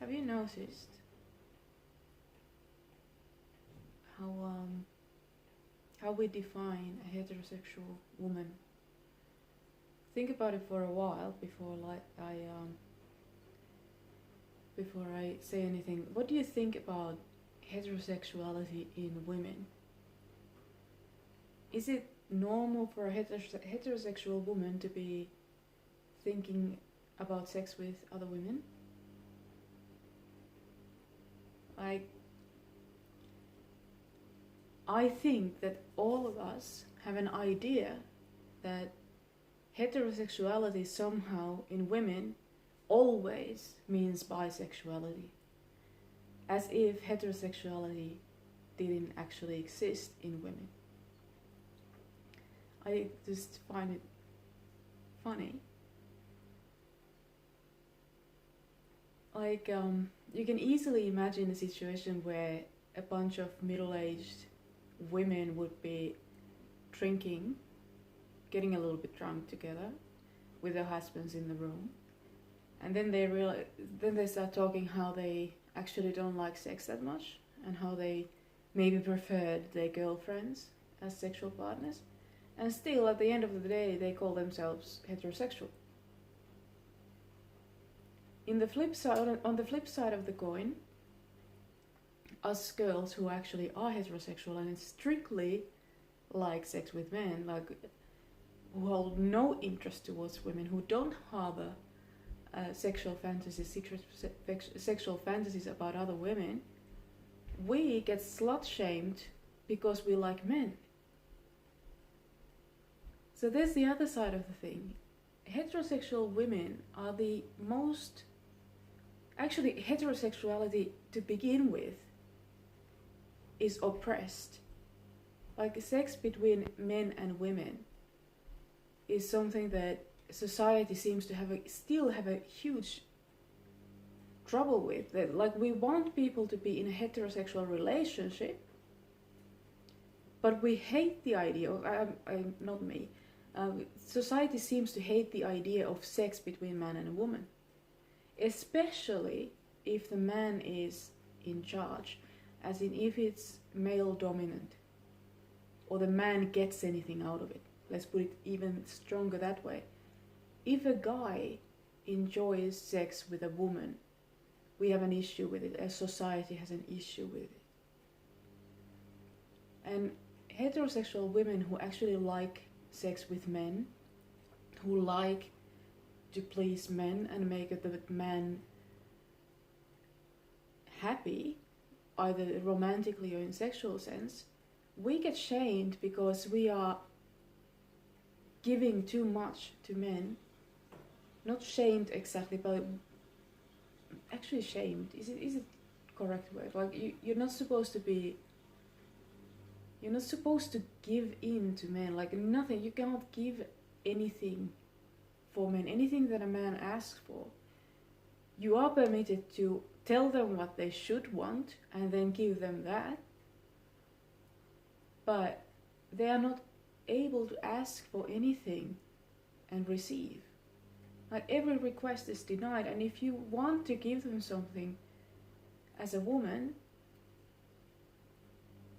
have you noticed how we define a heterosexual woman? Think about it for a while before I say anything. What do you think about heterosexuality in women? Is it normal for a heterosexual woman to be thinking about sex with other women? Like, I think that all of us have an idea that heterosexuality somehow in women always means bisexuality, as if heterosexuality didn't actually exist in women. I just find it funny. Like, you can easily imagine a situation where a bunch of middle-aged women would be drinking, getting a little bit drunk together with their husbands in the room, and then they start talking how they actually don't like sex that much and how they maybe preferred their girlfriends as sexual partners, and still at the end of the day they call themselves heterosexual. On the flip side of the coin, us girls who actually are heterosexual and strictly like sex with men, like who hold no interest towards women, who don't harbor sexual fantasies about other women, we get slut-shamed because we like men. So there's the other side of the thing. Heterosexual women are the most... Actually, heterosexuality to begin with is oppressed. Like, sex between men and women is something that society seems to still have a huge trouble with. That, like, we want people to be in a heterosexual relationship, but we hate the idea of, not me, society seems to hate the idea of sex between man and a woman, especially if the man is in charge, as in if it's male dominant, or the man gets anything out of it. Let's put it even stronger that way. If a guy enjoys sex with a woman, we have an issue with it, as society has an issue with it. And heterosexual women who actually like sex with men, who like to please men and make the man happy, either romantically or in sexual sense, we get shamed because we are giving too much to men. Not shamed exactly, but actually shamed. Is it correct word? Like, you're not supposed to give in to men. Like, nothing. You cannot give anything for men. Anything that a man asks for, you are permitted to tell them what they should want and then give them that, but they are not able to ask for anything and receive. Like, every request is denied, and if you want to give them something as a woman,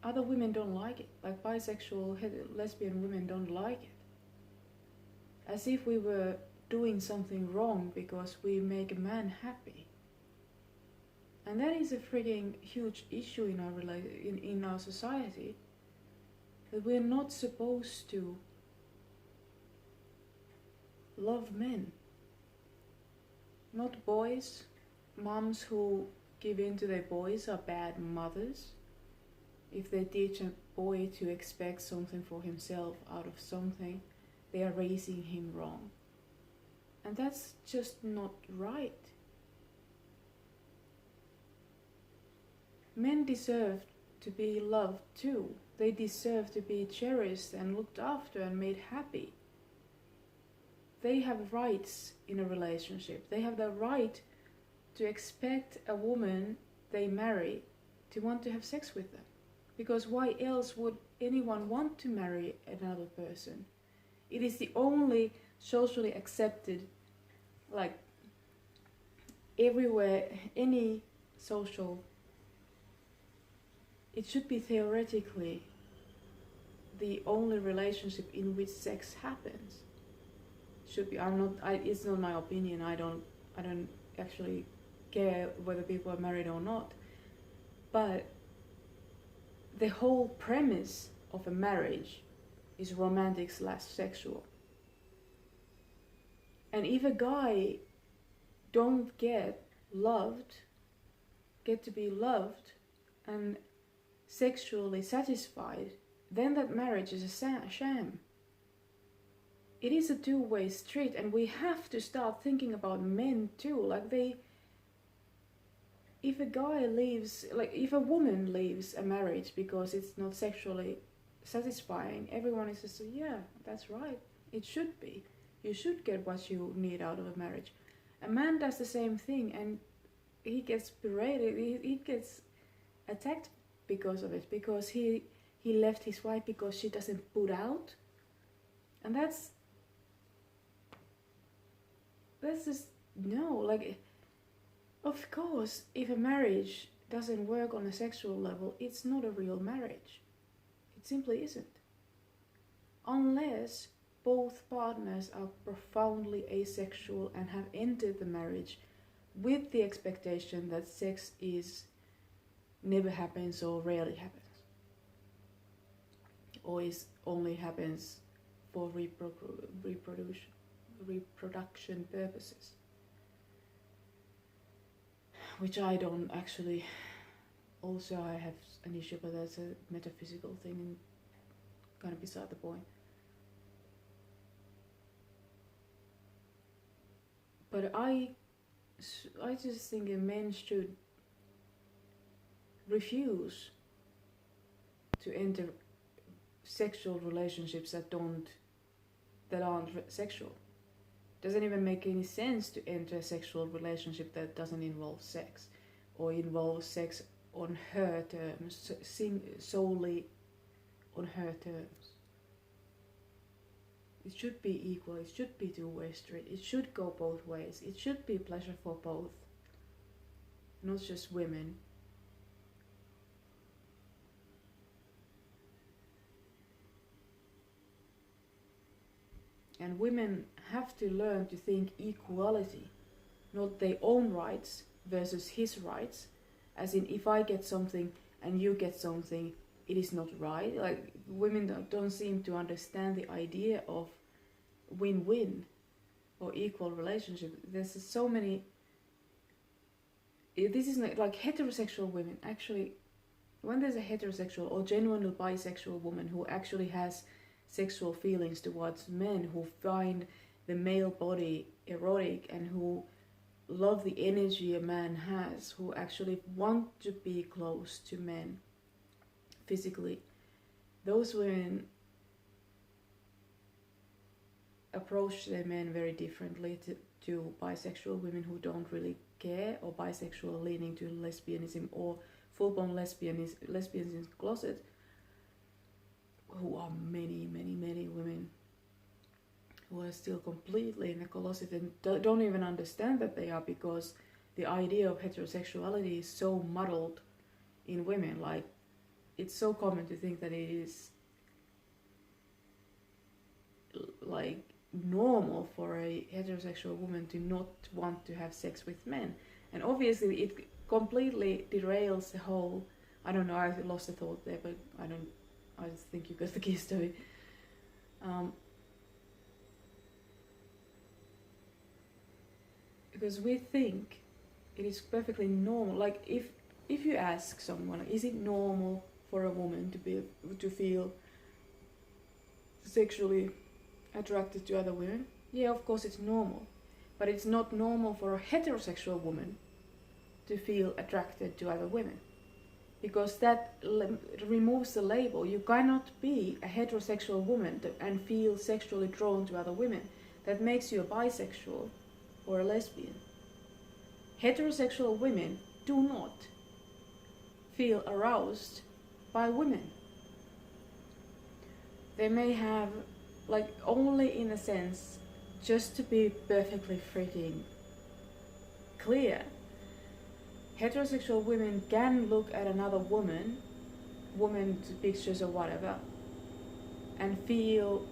other women don't like it. Like, bisexual, lesbian women don't like it. As if we were doing something wrong because we make a man happy. And that is a freaking huge issue in our society, that we're not supposed to love men, not boys. Moms who give in to their boys are bad mothers. If they teach a boy to expect something for himself out of something, they are raising him wrong. And that's just not right. Men deserve to be loved too. They deserve to be cherished and looked after and made happy. They have rights in a relationship. They have the right to expect a woman they marry to want to have sex with them. Because why else would anyone want to marry another person? It is the only socially accepted, like, everywhere, any social, it should be theoretically the only relationship in which sex happens. Should be. It's not my opinion. I don't actually care whether people are married or not. But the whole premise of a marriage is romantic / sexual. And if a guy don't get to be loved and sexually satisfied, then that marriage is a sham. It is a two-way street, and we have to start thinking about men too. Like if a woman leaves a marriage because it's not sexually satisfying, everyone is just, yeah, that's right, it should be. You should get what you need out of a marriage. A man does the same thing, and he gets berated, he gets attacked because of it, because he left his wife because she doesn't put out. And that's just, no, like, of course, if a marriage doesn't work on a sexual level, it's not a real marriage. It simply isn't. Unless both partners are profoundly asexual and have entered the marriage with the expectation that sex never happens or rarely happens, or only happens for reproduction purposes, which I don't actually. Also, I have an issue, but that's a metaphysical thing and kind of beside the point. But I just think that men should refuse to enter sexual relationships that aren't sexual. Doesn't even make any sense to enter a sexual relationship that doesn't involve sex, or involves sex on her terms, solely on her terms. It should be equal, it should be two-way street, it should go both ways, it should be pleasure for both, not just women. And women have to learn to think equality, not their own rights versus his rights, as in, if I get something and you get something, it is not right. Like, women don't seem to understand the idea of win-win or equal relationship. There's so many. This is not like heterosexual women. Actually, when there's a heterosexual or genuinely bisexual woman who actually has sexual feelings towards men, who find the male body erotic and who love the energy a man has, who actually want to be close to men physically, those women approach their men very differently to bisexual women who don't really care, or bisexual leaning to lesbianism, or full-blown lesbians in the closet, who are many women who are still completely in the closet and don't even understand that they are, because the idea of heterosexuality is so muddled in women. Like, it's so common to think that it is like normal for a heterosexual woman to not want to have sex with men, and obviously it completely derails the whole. I don't know, I lost the thought there, but I just think you got the gist of it. Because we think it is perfectly normal. Like, if you ask someone, is it normal for a woman to feel sexually attracted to other women? Yeah, of course it's normal. But it's not normal for a heterosexual woman to feel attracted to other women, because that removes the label. You cannot be a heterosexual woman and feel sexually drawn to other women. That makes you a bisexual or a lesbian. Heterosexual women do not feel aroused by women. They may have, like, only in a sense, just to be perfectly freaking clear. Heterosexual women can look at another woman's pictures or whatever, and feel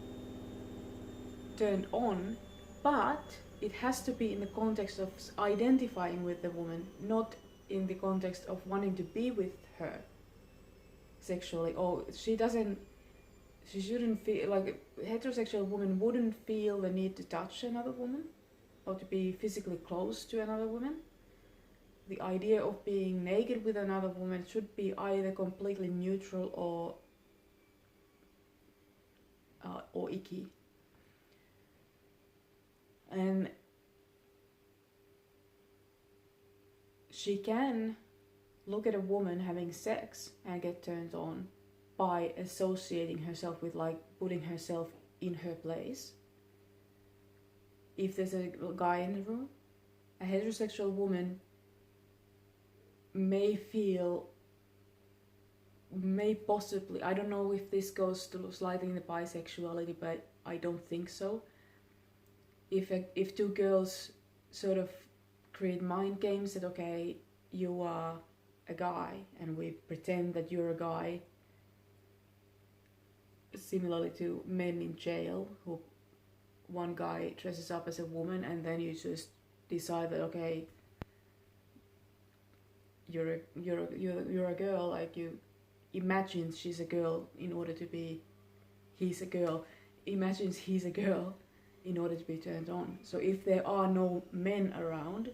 turned on, but it has to be in the context of identifying with the woman, not in the context of wanting to be with her sexually. Or she shouldn't feel like a heterosexual woman wouldn't feel the need to touch another woman or to be physically close to another woman. The idea of being naked with another woman should be either completely neutral or icky. And she can look at a woman having sex and get turned on by associating herself with, like, putting herself in her place. If there's a guy in the room, a heterosexual woman may possibly, I don't know if this goes to slightly in the bisexuality, but I don't think so. If two girls sort of create mind games that, okay, you are a guy and we pretend that you're a guy, similarly to men in jail, who one guy dresses up as a woman and then you just decide that, okay, you're a girl, like you imagine she's a girl in order to be, he's a girl, imagines he's a girl in order to be turned on. So if there are no men around,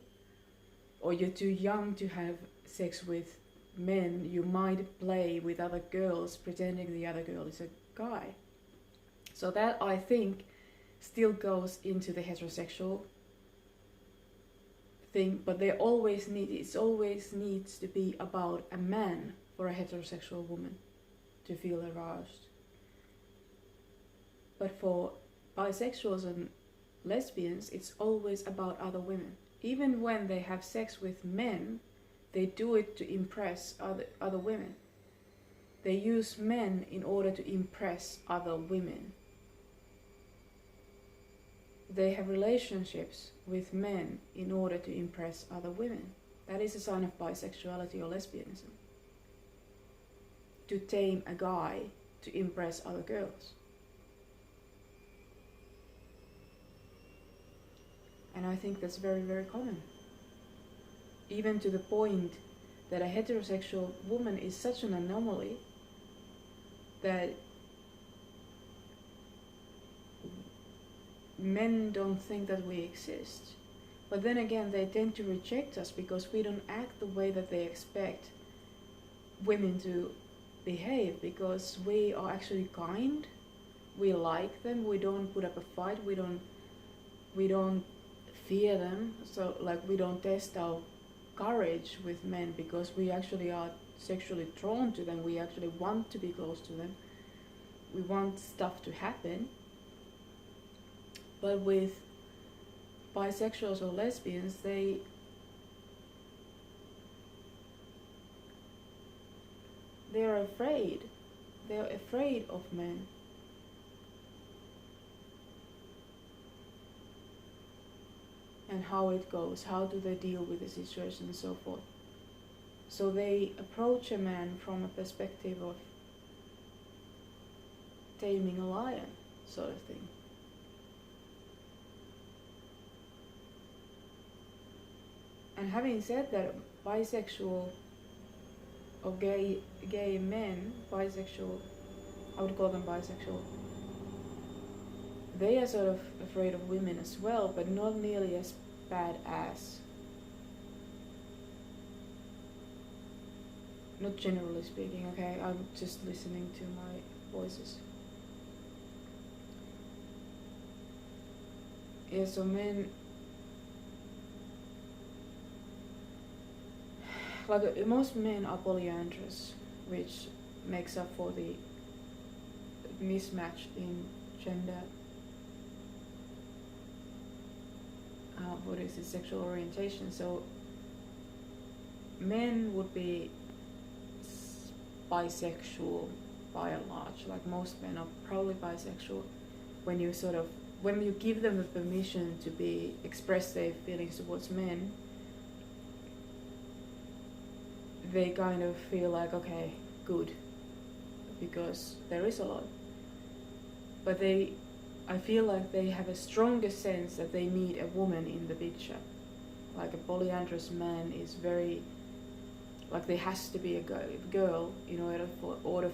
or you're too young to have sex with men, you might play with other girls pretending the other girl is a guy. So that, I think, still goes into the heterosexual thing, but it always needs to be about a man for a heterosexual woman to feel aroused. But for bisexuals and lesbians, it's always about other women. Even when they have sex with men, they do it to impress other women. They use men in order to impress other women. They have relationships with men in order to impress other women. That is a sign of bisexuality or lesbianism. To tame a guy to impress other girls. And I think that's very, very common. Even to the point that a heterosexual woman is such an anomaly that men don't think that we exist. But then again, they tend to reject us because we don't act the way that they expect women to behave, because we are actually kind, we like them, we don't put up a fight, we don't fear them, so like we don't test our courage with men because we actually are sexually drawn to them, we actually want to be close to them, we want stuff to happen. But with bisexuals or lesbians, they're afraid of men. And how it goes, how do they deal with the situation and so forth. So they approach a man from a perspective of taming a lion, sort of thing. And having said that, bisexual or gay men, bisexual, I would call them bisexual, they are sort of afraid of women as well, but not nearly as bad as, not generally speaking, okay, I'm just listening to my voices. Yeah, so men, like most men are polyandrous, which makes up for the mismatch in gender, sexual orientation. So men would be bisexual by and large, like most men are probably bisexual when you give them the permission to express their feelings towards men, they kind of feel like, okay, good, because there is a lot. But I feel like they have a stronger sense that they need a woman in the picture. Like a polyandrous man is very, like there has to be a girl in order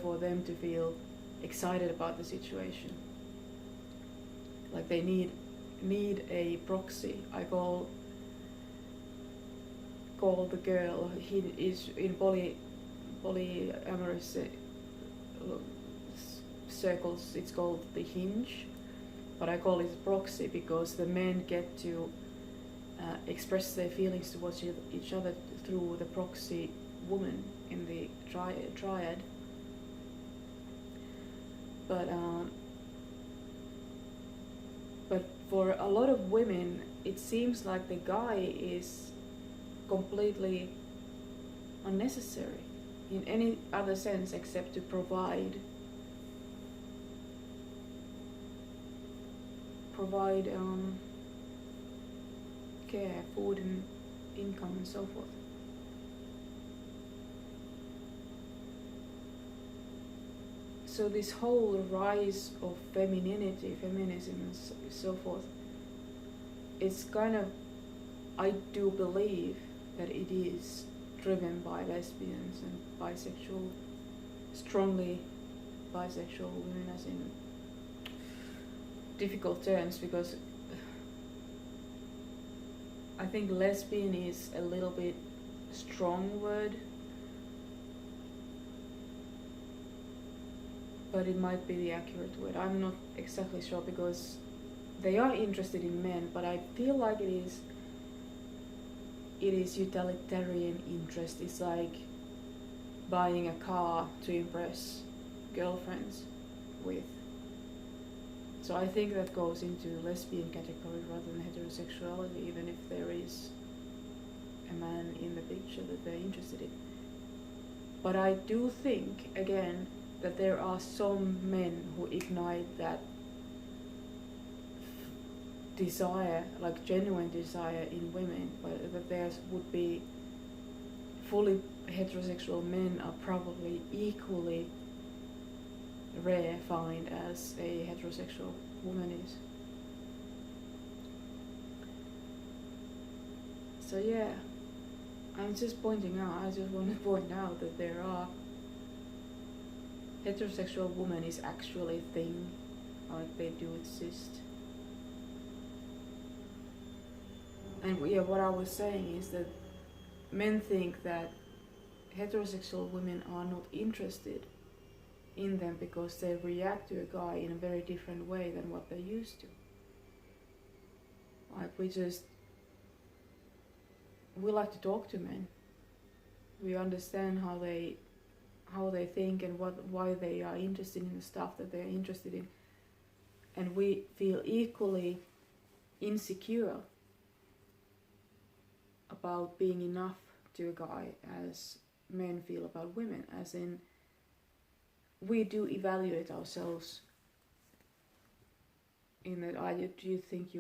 for them to feel excited about the situation. Like they need a proxy. I call the girl, he is in polyamorous circles, it's called the hinge, but I call it proxy because the men get to express their feelings towards each other through the proxy woman in the triad. But for a lot of women, it seems like the guy is completely unnecessary in any other sense except to provide care, food and income and so forth. So this whole rise of femininity, feminism and so forth, it's kind of, I do believe that it is driven by lesbians and bisexual, strongly bisexual women, as in difficult terms, because I think lesbian is a little bit strong word, but it might be the accurate word. I'm not exactly sure, because they are interested in men, but I feel like it is utilitarian interest. It's like buying a car to impress girlfriends with. So I think that goes into lesbian category rather than heterosexuality, even if there is a man in the picture that they're interested in. But I do think, again, that there are some men who ignite that desire, like genuine desire in women, but that there would be fully heterosexual men are probably equally rare find as a heterosexual woman is. So yeah, I just want to point out that there are heterosexual woman is actually a thing, like they do exist. And yeah, what I was saying is that men think that heterosexual women are not interested in them because they react to a guy in a very different way than what they used to. Like we like to talk to men. We understand how they think and why they are interested in the stuff that they are interested in, and we feel equally insecure about being enough to a guy as men feel about women, as in we do evaluate ourselves in that, do you think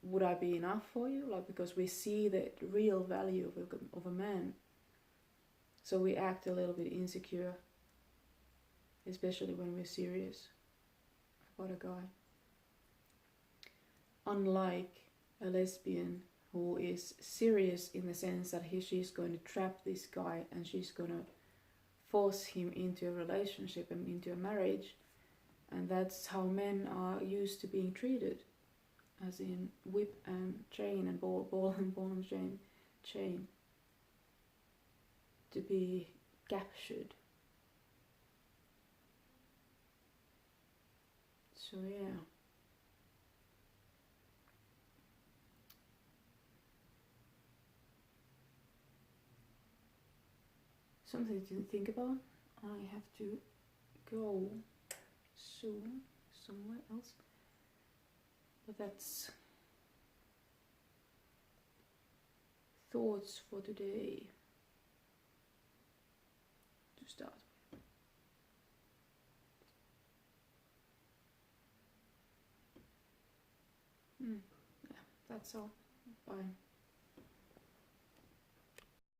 would I be enough for you? Like, because we see the real value of a man, so we act a little bit insecure, especially when we're serious about a guy. Unlike a lesbian who is serious in the sense that she's going to trap this guy and she's going to force him into a relationship and into a marriage, and that's how men are used to being treated, as in whip and chain and ball and chain, to be captured. So yeah. Something to think about. I have to go soon somewhere else. But that's thoughts for today to start with. Yeah, that's all. Bye.